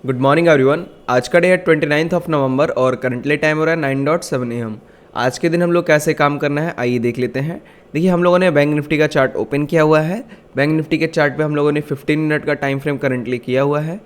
Good morning everyone. आज का day है 29 ऑफ नवंबर और करंटली टाइम हो रहा है 9:07 AM। आज के दिन हम लोग कैसे काम करना है आइए देख लेते हैं। देखिए हम लोगों ने बैंक निफ्टी का चार्ट ओपन किया हुआ है। बैंक निफ्टी के चार्ट पे हम लोगों ने 15 मिनट का टाइम फ्रेम करंटली किया हुआ है।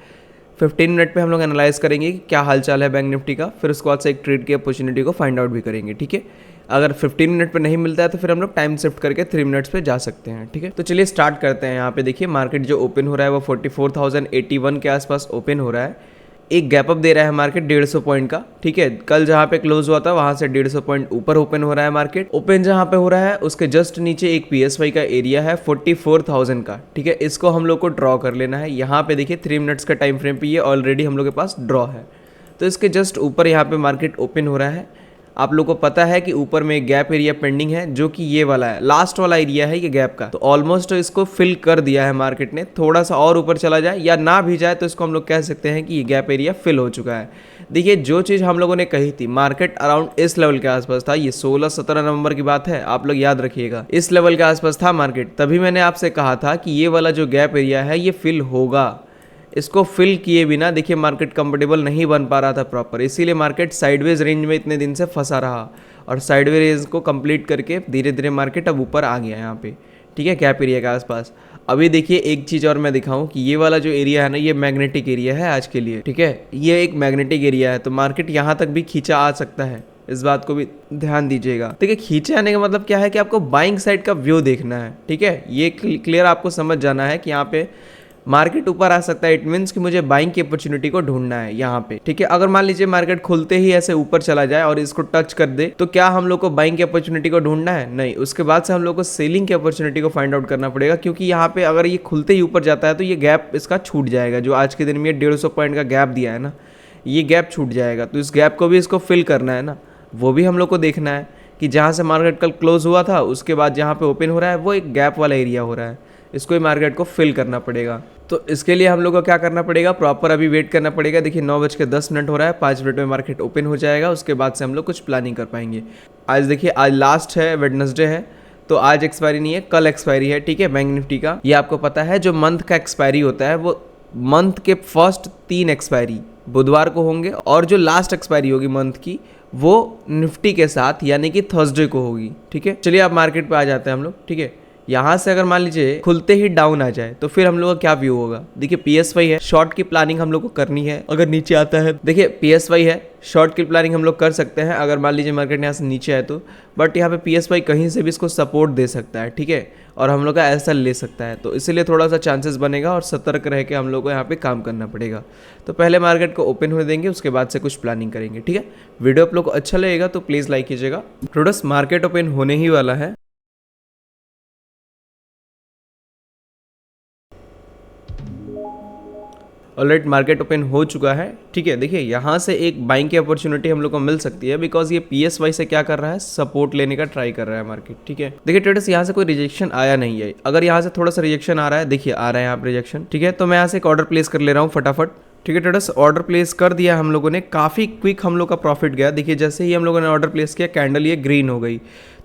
15 मिनट पे हम लोग एनालाइज करेंगे कि क्या हाल चाल है बैंक निफ्टी का, फिर उसके बाद से एक ट्रेड की अपॉर्चुनिटी को फाइंड आउट भी करेंगे। ठीक है, अगर 15 मिनट पे नहीं मिलता है तो फिर हम लोग टाइम शिफ्ट करके 3 मिनट्स पे जा सकते हैं। ठीक है, तो चलिए स्टार्ट करते हैं। यहाँ पे देखिए मार्केट जो ओपन हो रहा है वो 44,081 के आसपास ओपन हो रहा है। एक गैप अप दे रहा है मार्केट 150 पॉइंट का। ठीक है, कल जहाँ पे क्लोज हुआ था वहाँ से 150 पॉइंट ऊपर ओपन हो रहा है मार्केट। ओपन जहाँ पे हो रहा है उसके जस्ट नीचे एक PSY का एरिया है 44,000 का। ठीक है, इसको हम लोग को ड्रॉ कर लेना है। यहाँ पे देखिए 3 मिनट्स का टाइम फ्रेम पे ये ऑलरेडी हम लोग के पास ड्रॉ है, तो इसके जस्ट ऊपर यहाँ पे मार्केट ओपन हो रहा है। आप लोग को पता है कि ऊपर में एक गैप एरिया पेंडिंग है जो कि ये वाला है, लास्ट वाला एरिया है ये गैप का। तो ऑलमोस्ट इसको फिल कर दिया है मार्केट ने। थोड़ा सा और ऊपर चला जाए या ना भी जाए तो इसको हम लोग कह सकते हैं कि ये गैप एरिया फिल हो चुका है। देखिए जो चीज़ हम लोगों ने कही थी, मार्केट अराउंड इस लेवल के आसपास था। ये 16-17 नवंबर की बात है, आप लोग याद रखिएगा। इस लेवल के आसपास था मार्केट, तभी मैंने आपसे कहा था कि ये वाला जो गैप एरिया है ये फिल होगा। इसको फिल किए बिना देखिए मार्केट कंफर्टेबल नहीं बन पा रहा था प्रॉपर, इसीलिए मार्केट साइडवेज रेंज में इतने दिन से फंसा रहा और साइडवेज रेंज को कंप्लीट करके धीरे धीरे मार्केट अब ऊपर आ गया यहाँ पे। ठीक है, गैप एरिया के आसपास। अभी देखिए एक चीज़ और मैं दिखाऊं कि ये वाला जो एरिया है ना, ये मैग्नेटिक एरिया है आज के लिए। ठीक है, ये एक मैग्नेटिक एरिया है, तो मार्केट यहाँ तक भी खींचा आ सकता है, इस बात को भी ध्यान दीजिएगा। देखिए खींचे आने का मतलब क्या है कि आपको बाइंग साइड का व्यू देखना है। ठीक है, ये क्लियर आपको समझ जाना है कि यहाँ पे मार्केट ऊपर आ सकता है। इट मीन्स कि मुझे बाइंग की अपॉर्चुनिटी को ढूंढना है यहाँ पे। ठीक है, अगर मान लीजिए मार्केट खुलते ही ऐसे ऊपर चला जाए और इसको टच कर दे तो क्या हम लोग को बाइंग की अपॉर्चुनिटी को ढूंढना है? नहीं, उसके बाद से हम लोग को सेलिंग की अपॉर्चुनिटी को फाइंड आउट करना पड़ेगा, क्योंकि यहाँ पे अगर ये खुलते ही ऊपर जाता है तो ये गैप इसका छूट जाएगा। जो आज के दिन में 150 पॉइंट का गैप दिया है ना, ये गैप छूट जाएगा। तो इस गैप को भी इसको फिल करना है ना, वो भी हम लोग को देखना है कि जहाँ से मार्केट कल क्लोज हुआ था उसके बाद जहाँ पे ओपन हो रहा है वो एक गैप वाला एरिया हो रहा है, इसको ही मार्केट को फिल करना पड़ेगा। तो इसके लिए हम लोग को क्या करना पड़ेगा, प्रॉपर अभी वेट करना पड़ेगा। देखिए 9:10 हो रहा है, 5 मिनट में मार्केट ओपन हो जाएगा, उसके बाद से हम लोग कुछ प्लानिंग कर पाएंगे। आज देखिए आज लास्ट है, वेडनेसडे है, तो आज एक्सपायरी नहीं है, कल एक्सपायरी है। ठीक है, बैंक निफ्टी का ये आपको पता है, जो मंथ का एक्सपायरी होता है वो मंथ के फर्स्ट 3 एक्सपायरी बुधवार को होंगे और जो लास्ट एक्सपायरी होगी मंथ की वो निफ्टी के साथ यानी कि थर्सडे को होगी। ठीक है, चलिए आप मार्केट पे आ जाते हैं हम लोग। ठीक है, यहाँ से अगर मान लीजिए खुलते ही डाउन आ जाए तो फिर हम लोग का क्या व्यू होगा। देखिए PSY है, शॉर्ट की प्लानिंग हम लोग को करनी है। अगर नीचे आता है, देखिए PSY है, शॉर्ट की प्लानिंग हम लोग कर सकते हैं अगर मान लीजिए मार्केट यहाँ से नीचे आए तो। बट यहाँ पे PSY कहीं से भी इसको सपोर्ट दे सकता है। ठीक है, और हम लोग का ऐसा ले सकता है, तो इसीलिए थोड़ा सा चांसेस बनेगा और सतर्क रह के हम लोग को यहाँ पे काम करना पड़ेगा। तो पहले मार्केट को ओपन होने देंगे, उसके बाद से कुछ प्लानिंग करेंगे। ठीक है, वीडियो आप लोग को अच्छा लगेगा तो प्लीज़ लाइक कीजिएगा। प्रोडक्ट्स मार्केट ओपन होने ही वाला है। ऑलराइट, मार्केट ओपन हो चुका है। ठीक है, देखिए यहाँ से एक बाइंग की अपॉर्चुनिटी हम लोग को मिल सकती है, बिकॉज ये PSY से क्या कर रहा है, सपोर्ट लेने का ट्राई कर रहा है मार्केट। ठीक है, देखिए ट्रेडर्स यहाँ से कोई रिजेक्शन आया नहीं है। अगर यहाँ से थोड़ा सा रिजेक्शन आ रहा है, देखिए आ रहा है यहाँ पे रिजेक्शन। ठीक है, तो मैं यहाँ से एक ऑर्डर प्लेस कर ले रहा हूँ फटाफट। ठीक है ट्रेडर्स, ऑर्डर प्लेस कर दिया हम लोगों ने, काफ़ी क्विक हम लोग का प्रॉफिट गया। देखिए जैसे ही हम लोगों ने ऑर्डर प्लेस किया कैंडल ये ग्रीन हो गई।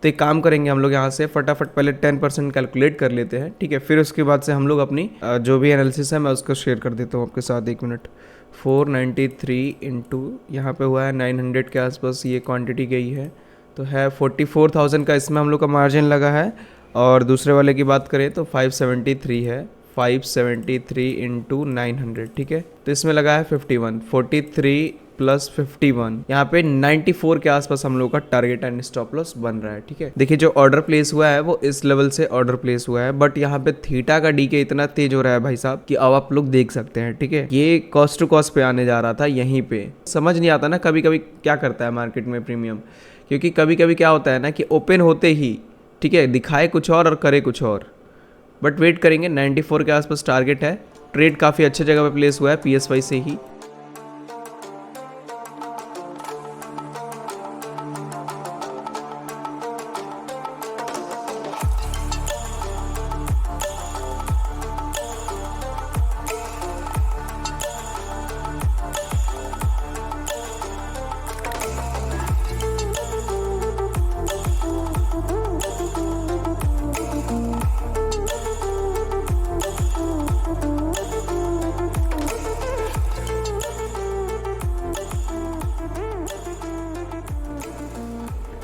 तो एक काम करेंगे हम लोग यहाँ से फटाफट पहले 10% कैलकुलेट कर लेते हैं। ठीक है, फिर उसके बाद से हम लोग अपनी जो भी एनालिसिस है मैं उसको शेयर कर देता हूँ आपके साथ। 1 मिनट। 493 इंटू यहाँ पे हुआ है 900 के आसपास ये क्वांटिटी गई है, तो है 44,000 का इसमें हम लोग का मार्जिन लगा है। और दूसरे वाले की बात करें तो 573 है, 573 इंटू 900। ठीक है, तो इसमें लगा है 51, 43 प्लस 51, यहाँ पे 94 के आसपास हम लोग का टारगेट एंड स्टॉप लॉस बन रहा है। ठीक है, देखिए जो ऑर्डर प्लेस हुआ है वो इस लेवल से ऑर्डर प्लेस हुआ है, बट यहाँ पे थीटा का डीके इतना तेज हो रहा है भाई साहब कि अब आप लोग देख सकते हैं। ठीक है, ये कॉस्ट टू कॉस्ट पे आने जा रहा था, यहीं पे समझ नहीं आता ना कभी कभी क्या करता है मार्केट में प्रीमियम, क्योंकि कभी कभी क्या होता है ना कि ओपन होते ही ठीक है दिखाए कुछ और करे कुछ और। बट वेट करेंगे, 94 के आसपास टारगेट है। ट्रेड काफ़ी अच्छे जगह पे प्लेस हुआ है PSY से ही।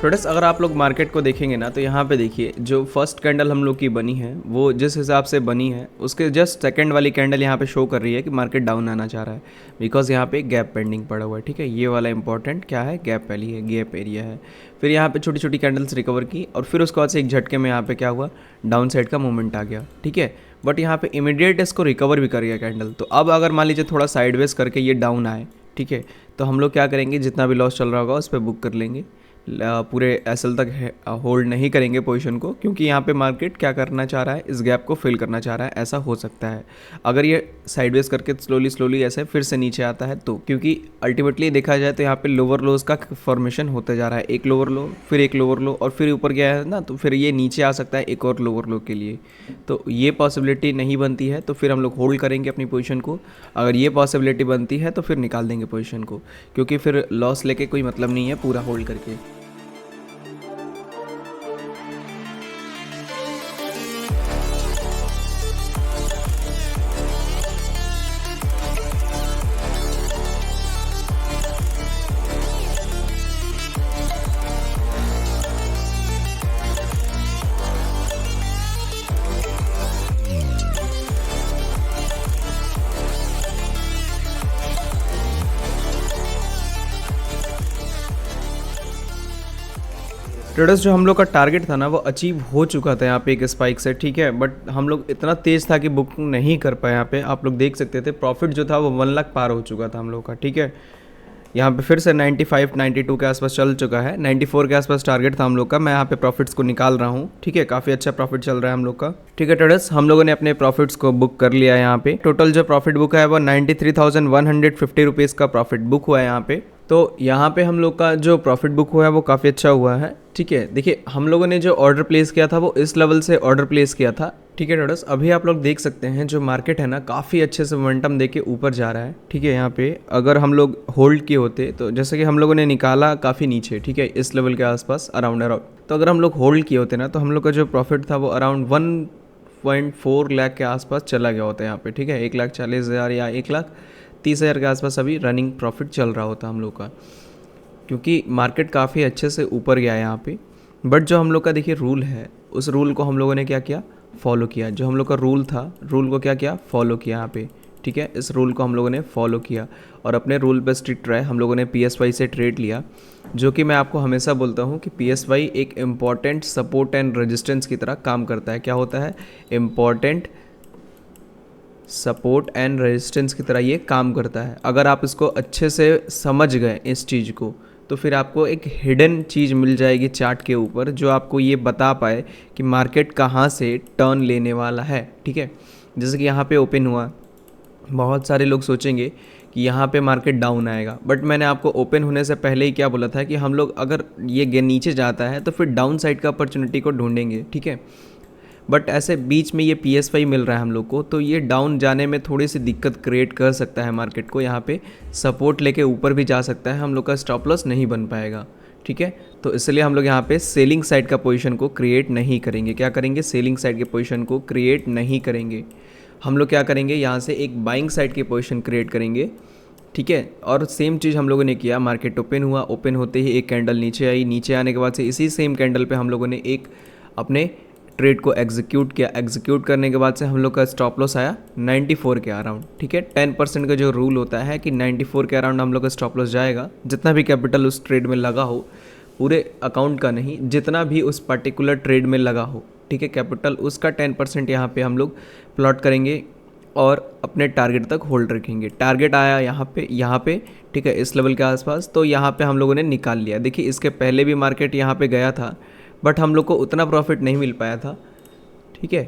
थोड़ा अगर आप लोग मार्केट को देखेंगे ना, तो यहाँ पे देखिए जो फर्स्ट कैंडल हम लोग की बनी है वो जिस हिसाब से बनी है उसके जस्ट सेकंड वाली कैंडल यहाँ पे शो कर रही है कि मार्केट डाउन आना चाह रहा है, बिकॉज यहाँ पे गैप पेंडिंग पड़ा हुआ है। ठीक है, ये वाला इंपॉर्टेंट क्या है, गैप वाली है, गैप एरिया है। फिर यहाँ पे छोटी छोटी कैंडल्स रिकवर की और फिर उसके बाद से एक झटके में यहाँ पे क्या हुआ, डाउन साइड का मूवमेंट आ गया। ठीक है, बट यहाँ पे इमीडिएट इसको रिकवर भी कर गया कैंडल। तो अब अगर मान लीजिए थोड़ा साइडवेज करके ये डाउन आए, ठीक है, तो हम लोग क्या करेंगे, जितना भी लॉस चल रहा होगा उस पर बुक कर लेंगे, पूरे एसएल तक होल्ड नहीं करेंगे पोजीशन को, क्योंकि यहाँ पे मार्केट क्या करना चाह रहा है, इस गैप को फिल करना चाह रहा है। ऐसा हो सकता है अगर ये साइडवेज करके स्लोली ऐसे फिर से नीचे आता है तो, क्योंकि अल्टीमेटली देखा जाए तो यहाँ पे लोअर लोज का फॉर्मेशन होता जा रहा है, एक लोअर लो फिर एक लोअर लो और फिर ऊपर गया है ना, तो फिर ये नीचे आ सकता है एक और लोअर लो के लिए। तो ये पॉसिबिलिटी नहीं बनती है तो फिर हम लोग होल्ड करेंगे अपनी पोजीशन को। अगर ये पॉसिबिलिटी बनती है तो फिर निकाल देंगे पोजीशन को, क्योंकि फिर लॉस लेके कोई मतलब नहीं है पूरा होल्ड करके। ट्रेडर्स जो हम लोग का टारगेट था ना वो अचीव हो चुका था यहाँ पे एक स्पाइक से। ठीक है, बट हम लोग इतना तेज़ था कि बुक नहीं कर पाए। यहाँ पे आप लोग देख सकते थे प्रॉफिट जो था वो 1 लाख पार हो चुका था हम लोग का। ठीक है, यहाँ पे फिर से 95 92 के आसपास चल चुका है, 94 के आसपास टारगेट था हम लोग का। मैं यहाँ पे प्रॉफिट्स को निकाल रहा हूँ। ठीक है, काफ़ी अच्छा प्रॉफिट चल रहा है हम लोग का। ठीक है ट्रेडर्स, हम लोगों ने अपने प्रॉफिट्स को बुक कर लिया है। यहाँ पे टोटल जो प्रॉफिट बुक है वो 93,150 रुपीज़ का प्रॉफिट बुक हुआ है यहाँ पे। तो यहाँ पे हम लोग का जो प्रॉफिट बुक हुआ है वो काफ़ी अच्छा हुआ है। ठीक है, देखिए हम लोगों ने जो ऑर्डर प्लेस किया था वो इस लेवल से ऑर्डर प्लेस किया था। ठीक है ट्रेडर्स, अभी आप लोग देख सकते हैं जो मार्केट है ना काफ़ी अच्छे से मोमेंटम देके ऊपर जा रहा है। ठीक है, यहाँ पे अगर हम लोग होल्ड किए होते तो जैसे कि हम लोगों ने निकाला काफ़ी नीचे, ठीक है, इस लेवल के आसपास अराउंड, तो अगर हम लोग होल्ड किए होते ना तो हम लोग का जो प्रॉफिट था वो अराउंड 1.4 लाख के आसपास चला गया होता है यहाँ पे। ठीक है, 1,40,000 या 1,30,000 के आसपास अभी रनिंग प्रॉफिट चल रहा होता हम लोग का, क्योंकि मार्केट काफ़ी अच्छे से ऊपर गया है यहाँ पे। बट जो हम लोग का देखिए रूल है, उस रूल को हम लोगों ने क्या किया, फॉलो किया। जो हम लोग का रूल था, रूल को क्या किया, फॉलो किया यहाँ पे। ठीक है, इस रूल को हम लोगों ने फॉलो किया और अपने रूल पे स्ट्रिक्ट रहे। हम लोगों ने PSY से ट्रेड लिया, जो कि मैं आपको हमेशा बोलता हूँ कि PSY एक इम्पॉर्टेंट सपोर्ट एंड रेजिस्टेंस की तरह काम करता है। क्या होता है, इम्पॉर्टेंट सपोर्ट एंड रेजिस्टेंस की तरह ये काम करता है। अगर आप इसको अच्छे से समझ गए इस चीज़ को, तो फिर आपको एक हिडन चीज़ मिल जाएगी चार्ट के ऊपर जो आपको ये बता पाए कि मार्केट कहाँ से टर्न लेने वाला है। ठीक है, जैसे कि यहाँ पे ओपन हुआ, बहुत सारे लोग सोचेंगे कि यहाँ पे मार्केट डाउन आएगा, बट मैंने आपको ओपन होने से पहले ही क्या बोला था कि हम लोग अगर ये नीचे जाता है तो फिर डाउन साइड का अपॉर्चुनिटी को ढूंढेंगे। ठीक है, बट ऐसे बीच में ये PSY मिल रहा है हम लोग को, तो ये डाउन जाने में थोड़ी सी दिक्कत क्रिएट कर सकता है मार्केट को। यहाँ पे सपोर्ट लेके ऊपर भी जा सकता है, हम लोग का स्टॉप लॉस नहीं बन पाएगा। ठीक है, तो इसलिए हम लोग यहाँ पे सेलिंग साइड का पोजीशन को क्रिएट नहीं करेंगे। क्या करेंगे, सेलिंग साइड के पोजीशन को क्रिएट नहीं करेंगे। हम लोग क्या करेंगे, यहाँ से एक बाइंग साइड की पोजीशन क्रिएट करेंगे। ठीक है, और सेम चीज़ हम लोगों ने किया। मार्केट ओपन हुआ, ओपन होते ही एक कैंडल नीचे आई, नीचे आने के बाद से इसी सेम कैंडल पे हम लोगों ने एक अपने ट्रेड को एग्जीक्यूट किया। एग्जीक्यूट करने के बाद से हम लोग का स्टॉप लॉस आया 94 के अराउंड। ठीक है, 10% का जो रूल होता है कि 94 के अराउंड हम लोग का स्टॉप लॉस जाएगा। जितना भी कैपिटल उस ट्रेड में लगा हो, पूरे अकाउंट का नहीं, जितना भी उस पर्टिकुलर ट्रेड में लगा हो, ठीक है, कैपिटल उसका 10% यहाँ पे हम लोग प्लॉट करेंगे और अपने टारगेट तक होल्ड रखेंगे। टारगेट आया यहाँ पे ठीक है, इस लेवल के आसपास, तो यहाँ पे हम लोगों ने निकाल लिया। देखिए इसके पहले भी मार्केट यहाँ पे गया था, बट हम लोग को उतना प्रॉफिट नहीं मिल पाया था। ठीक है,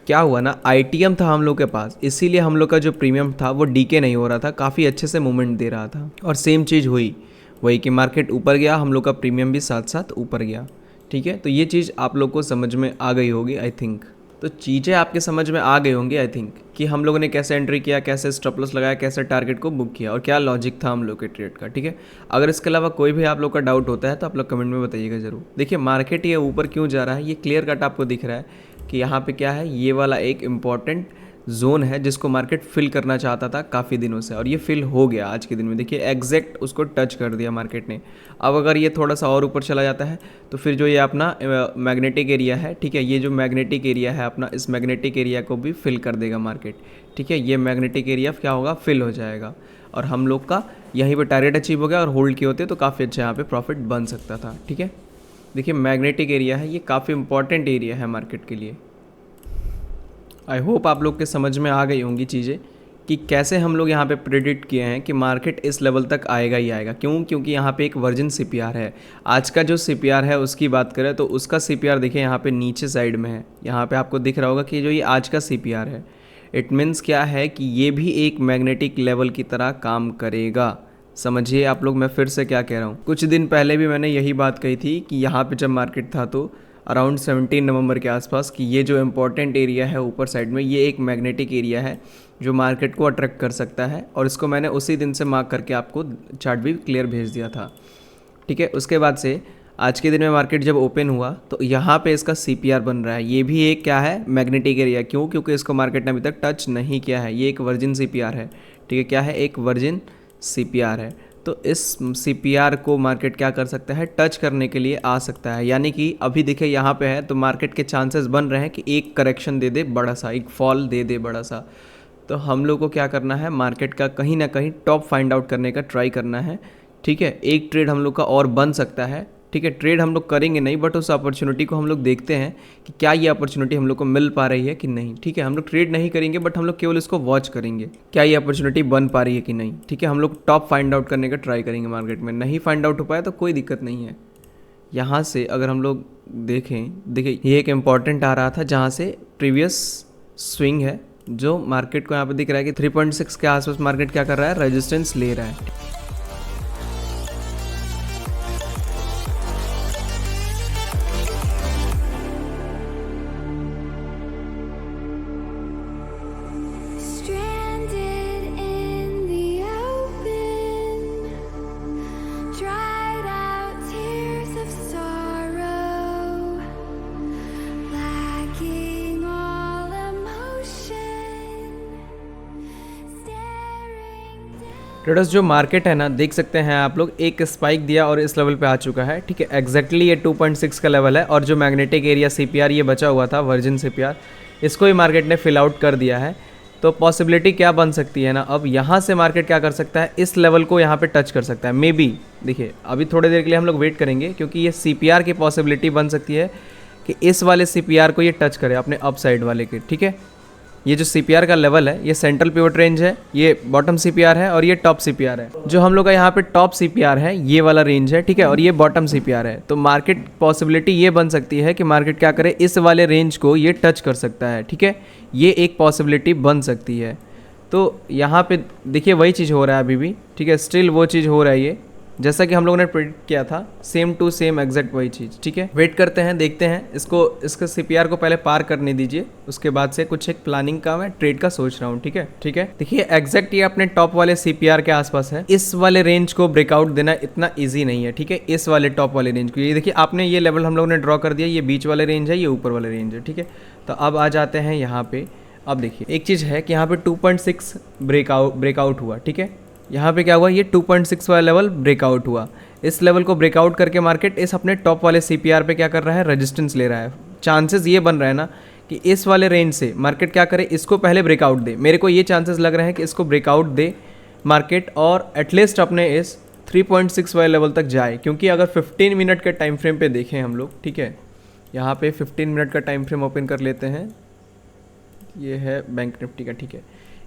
क्या हुआ ना, ITM था हम लोग के पास, इसीलिए हम लोग का जो प्रीमियम था वो डीके नहीं हो रहा था, काफ़ी अच्छे से मूवमेंट दे रहा था। और सेम चीज़ हुई, वही कि मार्केट ऊपर गया, हम लोग का प्रीमियम भी साथ साथ ऊपर गया। ठीक है, तो ये चीज़ आप लोग को समझ में आ गई होगी आई थिंक। तो चीज़ें आपके समझ में आ गई होंगी आई थिंक, कि हम लोगों ने कैसे एंट्री किया, कैसे स्टॉप लॉस लगाया, कैसे टारगेट को बुक किया और क्या लॉजिक था हम लोग के ट्रेड का। ठीक है, अगर इसके अलावा कोई भी आप लोग का डाउट होता है तो आप लोग कमेंट में बताइएगा ज़रूर। देखिए मार्केट ये ऊपर क्यों जा रहा है, ये क्लियर कट आपको दिख रहा है कि यहाँ पे क्या है, ये वाला एक इम्पॉर्टेंट जोन है जिसको मार्केट फिल करना चाहता था काफ़ी दिनों से, और ये फिल हो गया आज के दिन में। देखिए एग्जैक्ट उसको टच कर दिया मार्केट ने। अब अगर ये थोड़ा सा और ऊपर चला जाता है तो फिर जो ये अपना मैग्नेटिक एरिया है, ठीक है, ये जो मैग्नेटिक एरिया है अपना, इस मैग्नेटिक एरिया को भी फिल कर देगा मार्केट, ठीक है। ये मैग्नेटिक एरिया क्या होगा, फिल हो जाएगा, और हम लोग का यहीं पे टारगेट अचीव हो गया, और होल्ड किए होते तो काफ़ी अच्छा यहाँ पे प्रॉफिट बन सकता था, ठीक है। देखिए मैग्नेटिक एरिया है, ये काफ़ी इंपॉर्टेंट एरिया है मार्केट के लिए। आई होप आप लोग के समझ में आ गई होंगी चीज़ें कि कैसे हम लोग यहाँ पे प्रेडिक्ट किए हैं कि मार्केट इस लेवल तक आएगा ही आएगा। क्यों? क्योंकि यहाँ पे एक वर्जिन सीपीआर है। आज का जो सीपीआर है उसकी बात करें तो उसका सीपीआर देखिए यहाँ पे नीचे साइड में है। यहाँ पे आपको दिख रहा होगा कि जो ये आज का सीपीआर है, इट मीन्स क्या है कि ये भी एक मैग्नेटिक लेवल की तरह काम करेगा। समझिए आप लोग मैं फिर से क्या कह रहा हूँ। कुछ दिन पहले भी मैंने यही बात कही थी कि यहाँ पे जब मार्केट था तो अराउंड 17 नवंबर के आसपास कि ये जो इम्पोर्टेंट एरिया है ऊपर साइड में, ये एक मैग्नेटिक एरिया है जो मार्केट को अट्रैक्ट कर सकता है, और इसको मैंने उसी दिन से मार्क करके आपको चार्ट भी क्लियर भेज दिया था, ठीक है। उसके बाद से आज के दिन में मार्केट जब ओपन हुआ तो यहाँ पे इसका सीपीआर बन रहा है। ये भी एक क्या है, मैग्नेटिक एरिया। क्यों? क्योंकि इसको मार्केट ने अभी तक टच नहीं किया है। ये एक वर्जिन सीपीआर है, ठीक है। क्या है? एक वर्जिन सीपीआर है। तो इस सीपीआर को मार्केट क्या कर सकता है, टच करने के लिए आ सकता है। यानी कि अभी देखिए यहाँ पे है तो मार्केट के चांसेस बन रहे हैं कि एक करेक्शन दे दे बड़ा सा, एक फॉल दे दे बड़ा सा। तो हम लोग को क्या करना है, मार्केट का कहीं ना कहीं टॉप फाइंड आउट करने का ट्राई करना है, ठीक है। एक ट्रेड हम लोग का और बन सकता है, ठीक है। ट्रेड हम लोग करेंगे नहीं, बट उस अपॉर्चुनिटी को हम लोग देखते हैं कि क्या ये अपॉर्चुनिटी हम लोग को मिल पा रही है कि नहीं, ठीक है। हम लोग ट्रेड नहीं करेंगे बट हम लोग केवल इसको वॉच करेंगे, क्या ये अपॉर्चुनिटी बन पा रही है कि नहीं, ठीक है। हम लोग टॉप फाइंड आउट करने का ट्राई करेंगे मार्केट में। नहीं फाइंड आउट हो पाया तो कोई दिक्कत नहीं है। यहाँ से अगर हम लोग देखें, देखिए ये एक इम्पॉर्टेंट आ रहा था जहाँ से प्रीवियस स्विंग है, जो मार्केट को यहाँ पे दिख रहा है कि 3.6 के आसपास मार्केट क्या कर रहा है, रेजिस्टेंस ले रहा है। ट्रेडर्स जो मार्केट है ना, देख सकते हैं आप लोग, एक स्पाइक दिया और इस लेवल पे आ चुका है, ठीक है। एग्जैक्टली ये 2.6 का लेवल है, और जो मैग्नेटिक एरिया सीपीआर ये बचा हुआ था, वर्जिन सीपीआर, इसको ही मार्केट ने फिल आउट कर दिया है। तो पॉसिबिलिटी क्या बन सकती है ना, अब यहाँ से मार्केट क्या कर सकता है, इस लेवल को यहाँ पे टच कर सकता है मे बी। देखिए अभी थोड़ी देर के लिए हम लोग वेट करेंगे, क्योंकि ये सीपीआर की पॉसिबिलिटी बन सकती है कि इस वाले सीपीआर को ये टच करे, अपने अप साइड वाले के, ठीक है। ये जो सीपीआर का लेवल है, ये सेंट्रल पिवट रेंज है, ये बॉटम सीपीआर है, और ये टॉप सीपीआर है। जो हम लोग का यहाँ पे टॉप सीपीआर है, ये वाला रेंज है, ठीक है, और ये बॉटम सीपीआर है। तो मार्केट पॉसिबिलिटी ये बन सकती है कि मार्केट क्या करे, इस वाले रेंज को ये टच कर सकता है, ठीक है। ये एक पॉसिबिलिटी बन सकती है। तो यहाँ पे देखिए वही चीज़ हो रहा है अभी भी, ठीक है, स्टिल वो चीज़ हो रहा है, ये जैसा कि हम लोगों ने प्रेडिक्ट किया था, सेम टू सेम एग्जैक्ट वही चीज़, ठीक है। वेट करते हैं, देखते हैं इसको, इसका सीपीआर को पहले पार करने दीजिए, उसके बाद से कुछ एक प्लानिंग का मैं ट्रेड का सोच रहा हूँ, ठीक है, ठीक है। देखिए एग्जैक्ट ये अपने टॉप वाले सीपीआर के आसपास है। इस वाले रेंज को ब्रेकआउट देना इतना ईजी नहीं है, ठीक है। इस वाले टॉप वाले रेंज को, ये देखिए आपने ये लेवल हम लोगों ने ड्रॉ कर दिया, ये बीच वाले रेंज है, ये ऊपर वाले रेंज है, ठीक है। तो अब आ जाते हैं यहाँ पे। अब देखिए एक चीज़ है कि यहाँ पे 2.6 ब्रेकआउट हुआ, ठीक है। यहाँ पे क्या हुआ, ये 2.6 वाला लेवल ब्रेकआउट हुआ। इस लेवल को ब्रेकआउट करके मार्केट इस अपने टॉप वाले सीपीआर पे क्या कर रहा है, रेजिस्टेंस ले रहा है। चांसेस ये बन रहा है ना कि इस वाले रेंज से मार्केट क्या करे, इसको पहले ब्रेकआउट दे। मेरे को ये चांसेस लग रहे हैं कि इसको ब्रेकआउट दे मार्केट, और एटलीस्ट अपने इस 3.6 वाले लेवल तक जाए। क्योंकि अगर 15 मिनट के टाइम फ्रेम पे देखें हम लोग, ठीक है, यहाँ पे 15 मिनट का टाइम फ्रेम ओपन कर लेते हैं। ये है बैंक निफ्टी का, ठीक है,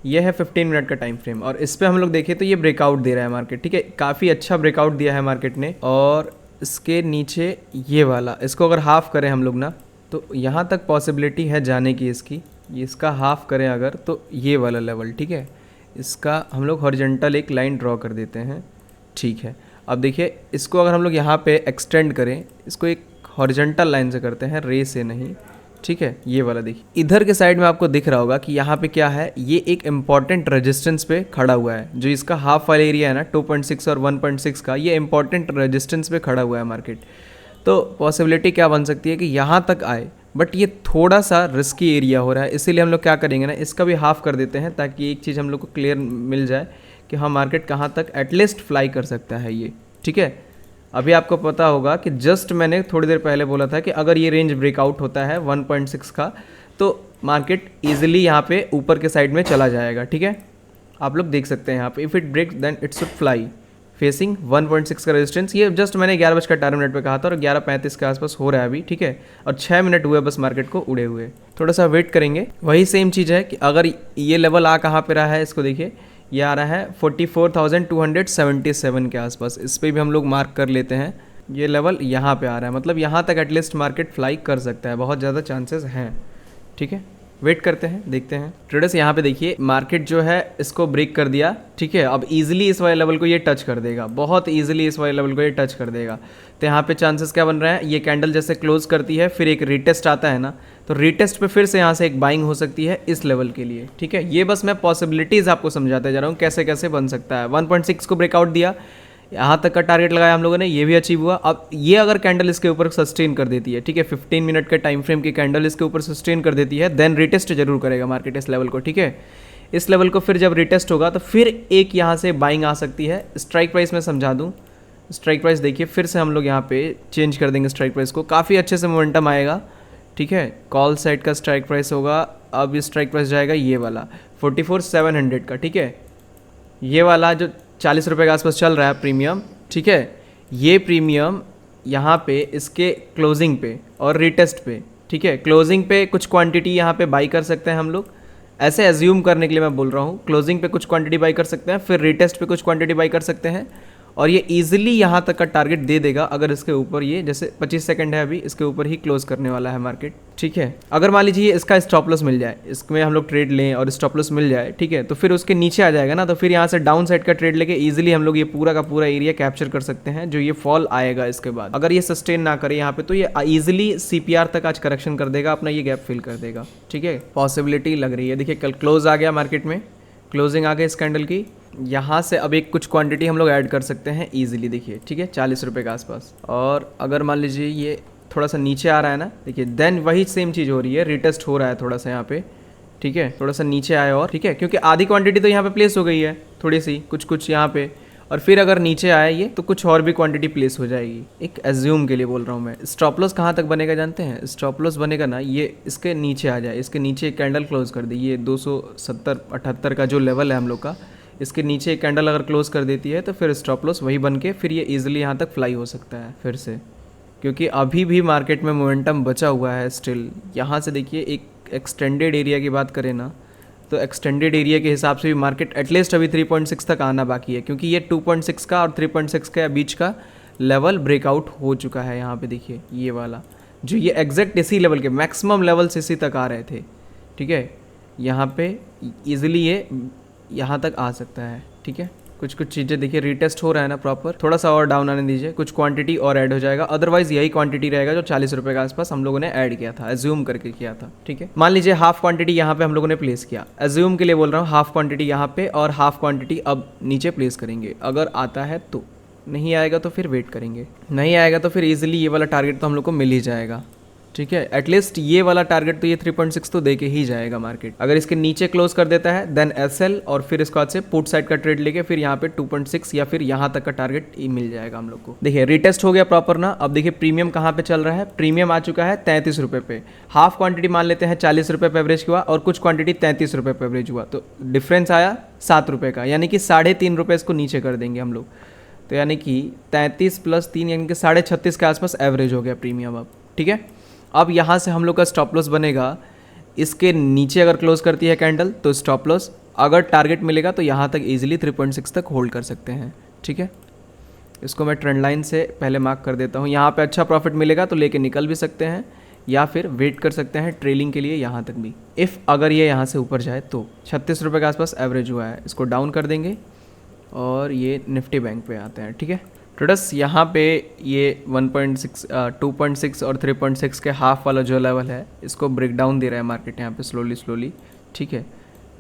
ये है 15 मिनट का टाइम फ्रेम, और इस पे हम लोग देखें तो ये ब्रेकआउट दे रहा है मार्केट, ठीक है। काफ़ी अच्छा ब्रेकआउट दिया है मार्केट ने। और इसके नीचे ये वाला, इसको अगर हाफ़ करें हम लोग ना, तो यहाँ तक पॉसिबिलिटी है जाने की इसकी। ये इसका हाफ़ करें अगर, तो ये वाला लेवल, ठीक है, इसका हम लोग हॉरिजॉन्टल एक लाइन ड्रॉ कर देते हैं, ठीक है। अब देखिए इसको अगर हम लोग यहाँ पे एक्सटेंड करें, इसको एक हॉरिजॉन्टल लाइन से करते हैं, रे से नहीं, ठीक है। ये वाला देखिए इधर के साइड में आपको दिख रहा होगा कि यहाँ पे क्या है, ये एक इम्पॉर्टेंट रेजिस्टेंस पे खड़ा हुआ है। जो इसका हाफ वाला एरिया है ना 2.6 और 1.6 का, ये इंपॉर्टेंट रेजिस्टेंस पे खड़ा हुआ है मार्केट। तो पॉसिबिलिटी क्या बन सकती है कि यहाँ तक आए, बट ये थोड़ा सा रिस्की एरिया हो रहा है, इसीलिए हम लोग क्या करेंगे ना, इसका भी हाफ कर देते हैं ताकि एक चीज़ हम लोग को क्लियर मिल जाए कि हाँ मार्केट कहाँ तक एटलीस्ट फ्लाई कर सकता है ये। ठीक है, अभी आपको पता होगा कि जस्ट मैंने थोड़ी देर पहले बोला था कि अगर ये रेंज ब्रेकआउट होता है 1.6 का तो मार्केट ईजिली यहाँ पे ऊपर के साइड में चला जाएगा। ठीक है, आप लोग देख सकते हैं यहाँ पे, if it breaks then it should fly facing 1.6 का रेजिस्टेंस। ये जस्ट मैंने 11:18 पे कहा था और 11:35 के आसपास हो रहा है अभी। ठीक है, और 6 मिनट हुए बस मार्केट को उड़े हुए, थोड़ा सा वेट करेंगे। वही सेम चीज़ है कि अगर ये लेवल आ कहाँ पे रहा है, इसको देखिए, ये आ रहा है 44,277 के आसपास। इस पर भी हम लोग मार्क कर लेते हैं, ये लेवल यहाँ पे आ रहा है, मतलब यहाँ तक एटलीस्ट मार्केट फ्लाई कर सकता है, बहुत ज़्यादा चांसेस हैं। ठीक है, वेट करते हैं, देखते हैं। ट्रेडर्स यहाँ पे देखिए मार्केट जो है इसको ब्रेक कर दिया। ठीक है, अब इजीली इस वाले लेवल को ये टच कर देगा, बहुत इजीली इस वाले लेवल को ये टच कर देगा। तो यहाँ पे चांसेस क्या बन रहा है, ये कैंडल जैसे क्लोज करती है फिर एक रीटेस्ट आता है ना, तो रीटेस्ट पे फिर से यहाँ से एक बाइंग हो सकती है इस लेवल के लिए। ठीक है, ये बस मैं पॉसिबिलिटीज़ आपको समझाते जा रहा हूँ कैसे कैसे बन सकता है। 1.6 को ब्रेकआउट दिया, यहाँ तक का टारगेट लगाया हम लोगों ने, ये भी अचीव हुआ। अब ये अगर कैंडल इसके ऊपर सस्टेन कर देती है, ठीक है, 15 मिनट के टाइम फ्रेम की कैंडल इसके ऊपर सस्टेन कर देती है, देन रिटेस्ट जरूर करेगा मार्केट इस लेवल को। ठीक है, इस लेवल को फिर जब रिटेस्ट होगा तो फिर एक यहाँ से बाइंग आ सकती है। स्ट्राइक प्राइस में समझा दूँ, स्ट्राइक प्राइस देखिए, फिर से हम लोग यहाँ पे चेंज कर देंगे स्ट्राइक प्राइस को, काफ़ी अच्छे से मोमेंटम आएगा। ठीक है, कॉल साइड का स्ट्राइक प्राइस होगा, अब ये स्ट्राइक प्राइस जाएगा ये वाला 44,700 का। ठीक है, ये वाला जो 40 रुपये के आसपास चल रहा है प्रीमियम। ठीक है, ये प्रीमियम यहाँ पे इसके क्लोजिंग पे और रिटेस्ट पे, ठीक है, क्लोजिंग पे कुछ क्वांटिटी यहाँ पे बाई कर सकते हैं हम लोग, ऐसे एज्यूम करने के लिए मैं बोल रहा हूँ। क्लोजिंग पे कुछ क्वांटिटी बाई कर सकते हैं, फिर रिटेस्ट पे कुछ क्वांटिटी बाई कर सकते हैं, और ये इजीली यहाँ तक का टारगेट दे देगा अगर इसके ऊपर ये, जैसे 25 सेकंड है अभी, इसके ऊपर ही क्लोज करने वाला है मार्केट। ठीक है, अगर मान लीजिए इसका स्टॉप लॉस मिल जाए, इसमें हम लोग ट्रेड लें और स्टॉप लॉस मिल जाए, ठीक है, तो फिर उसके नीचे आ जाएगा ना, तो फिर यहाँ से डाउन साइड का ट्रेड लेके इजीली हम लोग ये पूरा का पूरा एरिया कैप्चर कर सकते हैं जो ये फॉल आएगा इसके बाद। अगर ये सस्टेन ना करे यहाँ पे तो ये इजीली CPR तक आज करेक्शन कर देगा, अपना ये गैप फिल कर देगा। ठीक है, पॉसिबिलिटी लग रही है। देखिए कल क्लोज आ गया मार्केट में, क्लोजिंग आ गई इस कैंडल की, यहाँ से अब एक कुछ क्वांटिटी हम लोग ऐड कर सकते हैं इजीली। देखिए, ठीक है, 40 रुपये के आसपास। और अगर मान लीजिए ये थोड़ा सा नीचे आ रहा है ना, देखिए, देन वही सेम चीज़ हो रही है, रिटेस्ट हो रहा है थोड़ा सा यहाँ पे। ठीक है, थोड़ा सा नीचे आए और, ठीक है, क्योंकि आधी क्वांटिटी तो यहाँ पे प्लेस हो गई है, थोड़ी सी कुछ यहाँ पे, और फिर अगर नीचे आए ये तो कुछ और भी क्वांटिटी प्लेस हो जाएगी। एक एज्यूम के लिए बोल रहा हूँ मैं। स्टॉप लॉस कहाँ तक बनेगा जानते हैं? स्टॉप लॉस बनेगा ना, ये इसके नीचे आ जाए, इसके नीचे एक कैंडल क्लोज कर दी, ये 270-78 का जो लेवल है हम लोग का, इसके नीचे एक कैंडल अगर क्लोज कर देती है तो फिर स्टॉप लॉस वही बन के फिर ये ईजिली यहाँ तक फ्लाई हो सकता है फिर से, क्योंकि अभी भी मार्केट में मोमेंटम बचा हुआ है स्टिल। यहाँ से देखिए एक एक्सटेंडेड एरिया की बात करें ना, तो एक्सटेंडेड एरिया के हिसाब से भी मार्केट एटलीस्ट अभी 3.6 तक आना बाकी है, क्योंकि ये 2.6 का और 3.6 के बीच का लेवल ब्रेकआउट हो चुका है। यहाँ पे देखिए ये वाला जो ये एग्जैक्ट इसी लेवल के मैक्सिमम लेवल्स इसी तक आ रहे थे। ठीक है, यहाँ पे इजीली ये यहाँ तक आ सकता है। ठीक है, कुछ चीज़ें देखिए रिटेस्ट हो रहा है ना प्रॉपर, थोड़ा सा और डाउन आने दीजिए, कुछ क्वांटिटी और ऐड हो जाएगा, अदरवाइज यही क्वांटिटी रहेगा जो 40 रुपये के आसपास हम लोगों ने ऐड किया था, एज्यूम करके किया था। ठीक है, मान लीजिए हाफ क्वांटिटी यहाँ पे हम लोगों ने प्लेस किया, एज्यूम के लिए बोल रहा हूँ, हाफ क्वांटिटी यहाँ पे और हाफ क्वांटिटी अब नीचे प्लेस करेंगे। अगर आता है तो, नहीं आएगा तो फिर वेट करेंगे, नहीं आएगा तो फिर ईजिली ये वाला टारगेट तो हम लोग को मिल ही जाएगा। ठीक है, एटलीस्ट ये वाला टारगेट तो ये 3.6 तो दे के ही जाएगा मार्केट। अगर इसके नीचे क्लोज कर देता है देन SL, और फिर इसके बाद से पुट साइड का ट्रेड लेके फिर यहाँ पे 2.6 या फिर यहाँ तक का टारगेट ही मिल जाएगा हम लोग को। देखिए रिटेस्ट हो गया प्रॉपर ना। अब देखिए प्रीमियम कहाँ पे चल रहा है, प्रीमियम आ चुका है 33 रुपये पे। हाफ क्वांटिटी मान लेते हैं 40 रुपये पे एवरेज हुआ और कुछ क्वांटिटी 33 रुपये पे एवरेज हुआ, तो डिफरेंस आया 7 रुपये का, यानी कि 3.5 रुपये इसको नीचे कर देंगे हम लोग। तो यानी कि 33 + 3 यानी कि 36.5 के आसपास एवरेज हो गया प्रीमियम अब। ठीक है, अब यहाँ से हम लोग का स्टॉप लॉस बनेगा, इसके नीचे अगर क्लोज करती है कैंडल तो स्टॉप लॉस, अगर टारगेट मिलेगा तो यहाँ तक इजीली 3.6 तक होल्ड कर सकते हैं। ठीक है, इसको मैं ट्रेंड लाइन से पहले मार्क कर देता हूँ। यहाँ पे अच्छा प्रॉफिट मिलेगा तो लेके निकल भी सकते हैं या फिर वेट कर सकते हैं ट्रेलिंग के लिए यहाँ तक भी। इफ़ अगर ये यहाँ से ऊपर जाए तो 36 रुपये के आसपास एवरेज हुआ है, इसको डाउन कर देंगे और ये निफ्टी बैंक पे आते हैं। ठीक है ट्रेडर्स, यहाँ पे ये 1.6, 2.6 और 3.6 के हाफ वाला जो लेवल है इसको ब्रेक डाउन दे रहा है मार्केट यहाँ पे स्लोली। ठीक है,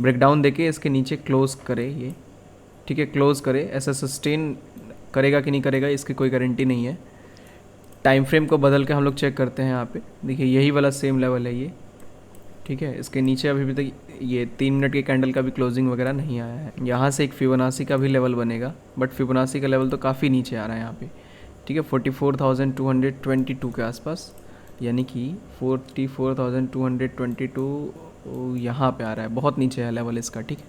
ब्रेक डाउन देके इसके नीचे क्लोज करे ये। ठीक है, क्लोज करे, ऐसा सस्टेन करेगा कि नहीं करेगा इसकी कोई गारंटी नहीं है। टाइम फ्रेम को बदल के हम लोग चेक करते हैं यहाँ पे। देखिए यही वाला सेम लेवल है ये, ठीक है। इसके नीचे अभी तक ये 3 मिनट के कैंडल का भी क्लोजिंग वगैरह नहीं आया है। यहाँ से एक फिबोनाची का भी लेवल बनेगा, बट फिबोनाची का लेवल तो काफ़ी नीचे आ रहा है यहाँ पे, ठीक है, 44,222 के आसपास, यानी कि 44,222 यहाँ पे आ रहा है, बहुत नीचे है लेवल इसका, ठीक है।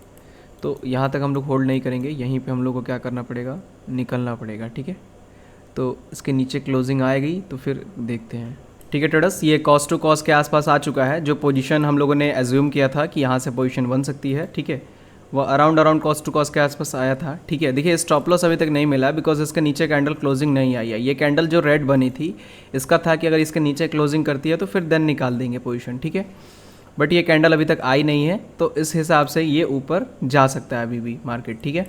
तो यहाँ तक हम लोग होल्ड नहीं करेंगे, यहीं पे हम लोग को क्या करना पड़ेगा, निकलना पड़ेगा, ठीक है। तो इसके नीचे क्लोजिंग आएगी तो फिर देखते हैं, ठीक है ट्रेडर्स। ये कॉस्ट टू कॉस्ट के आसपास आ चुका है। जो पोजीशन हम लोगों ने एज्यूम किया था कि यहाँ से पोजीशन बन सकती है, ठीक है, वो अराउंड कॉस्ट टू कॉस्ट के आसपास आया था, ठीक है। देखिए स्टॉप लॉस अभी तक नहीं मिला बिकॉज इसके नीचे कैंडल क्लोजिंग नहीं आई है। ये कैंडल जो रेड बनी थी इसका था कि अगर इसके नीचे क्लोजिंग करती है तो फिर देन निकाल देंगे पोजीशन, ठीक है। बट ये कैंडल अभी तक आई नहीं है, तो इस हिसाब से ये ऊपर जा सकता है अभी भी मार्केट, ठीक है।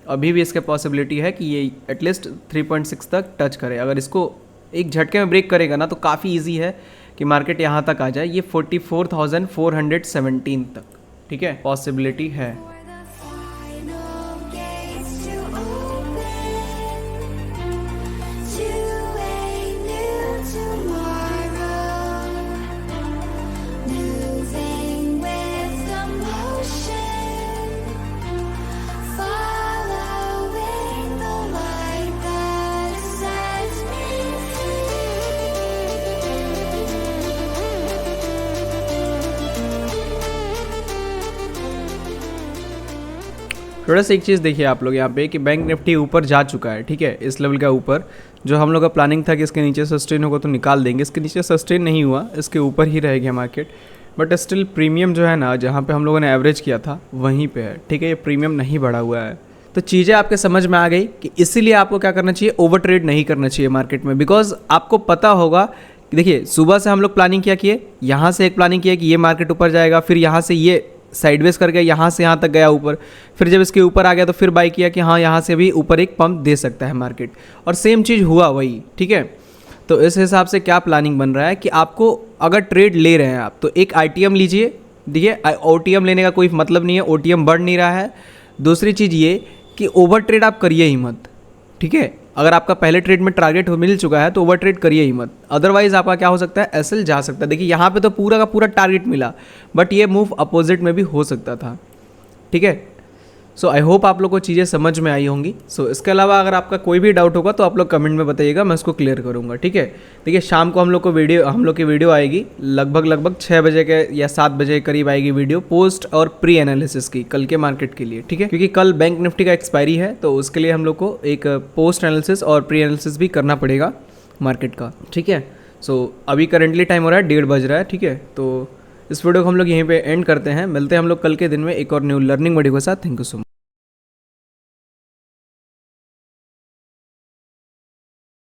अभी भी इसके पॉसिबिलिटी है कि ये एटलीस्ट 3.6 तक टच करे। अगर इसको एक झटके में ब्रेक करेगा ना तो काफ़ी इजी है कि मार्केट यहाँ तक आ जाए, ये 44,417 तक, ठीक है, पॉसिबिलिटी है। थोड़ा सा एक चीज़ देखिए आप लोग यहाँ पे कि बैंक निफ्टी ऊपर जा चुका है, ठीक है, इस लेवल का ऊपर। जो हम लोग का प्लानिंग था कि इसके नीचे सस्टेन होगा तो निकाल देंगे, इसके नीचे सस्टेन नहीं हुआ, इसके ऊपर ही रहेगा मार्केट। बट स्टिल प्रीमियम जो है ना, जहाँ पे हम लोगों ने एवरेज किया था वहीं पे है, ठीक है, ये प्रीमियम नहीं बढ़ा हुआ है। तो चीज़ें आपके समझ में आ गई कि इसीलिए आपको क्या करना चाहिए, ओवर ट्रेड नहीं करना चाहिए मार्केट में। बिकॉज आपको पता होगा कि देखिए सुबह से हम लोग प्लानिंग क्या किए, यहाँ से एक प्लानिंग किया कि ये मार्केट ऊपर जाएगा, फिर यहाँ से ये साइडवेज कर गया, यहाँ से यहाँ तक गया ऊपर, फिर जब इसके ऊपर आ गया तो फिर बाई किया कि हाँ यहाँ से भी ऊपर एक पंप दे सकता है मार्केट, और सेम चीज़ हुआ वही, ठीक है। तो इस हिसाब से क्या प्लानिंग बन रहा है कि आपको अगर ट्रेड ले रहे हैं आप तो एक ITM लीजिए, देखिए OTM लेने का कोई मतलब नहीं है, OTM बढ़ नहीं रहा है। दूसरी चीज़ ये कि ओवर ट्रेड आप करिए ही मत, ठीक है। अगर आपका पहले ट्रेड में टारगेट मिल चुका है तो ओवर ट्रेड करिए ही मत, अदरवाइज आपका क्या हो सकता है, SL जा सकता है। देखिए यहाँ पे तो पूरा का पूरा टारगेट मिला, बट ये मूव अपोजिट में भी हो सकता था, ठीक है। सो आई होप आप लोग को चीज़ें समझ में आई होंगी। सो इसके अलावा अगर आपका कोई भी डाउट होगा तो आप लोग कमेंट में बताइएगा, मैं उसको क्लियर करूँगा, ठीक है। देखिए शाम को हम लोग की वीडियो आएगी लगभग 6 बजे के या 7 बजे के करीब आएगी वीडियो, पोस्ट और प्री एनालिसिस की, कल के मार्केट के लिए, ठीक है। क्योंकि कल बैंक निफ्टी का एक्सपायरी है तो उसके लिए हम लोग को एक पोस्ट एनालिसिस और प्री एनालिसिस भी करना पड़ेगा मार्केट का, ठीक है। सो अभी करेंटली टाइम हो रहा है 1:30 बज रहा है, ठीक है। तो इस वीडियो को हम लोग यहीं पे एंड करते हैं, मिलते हैं हम लोग कल के दिन में एक और न्यू लर्निंग वीडियो के साथ। Thank you so much.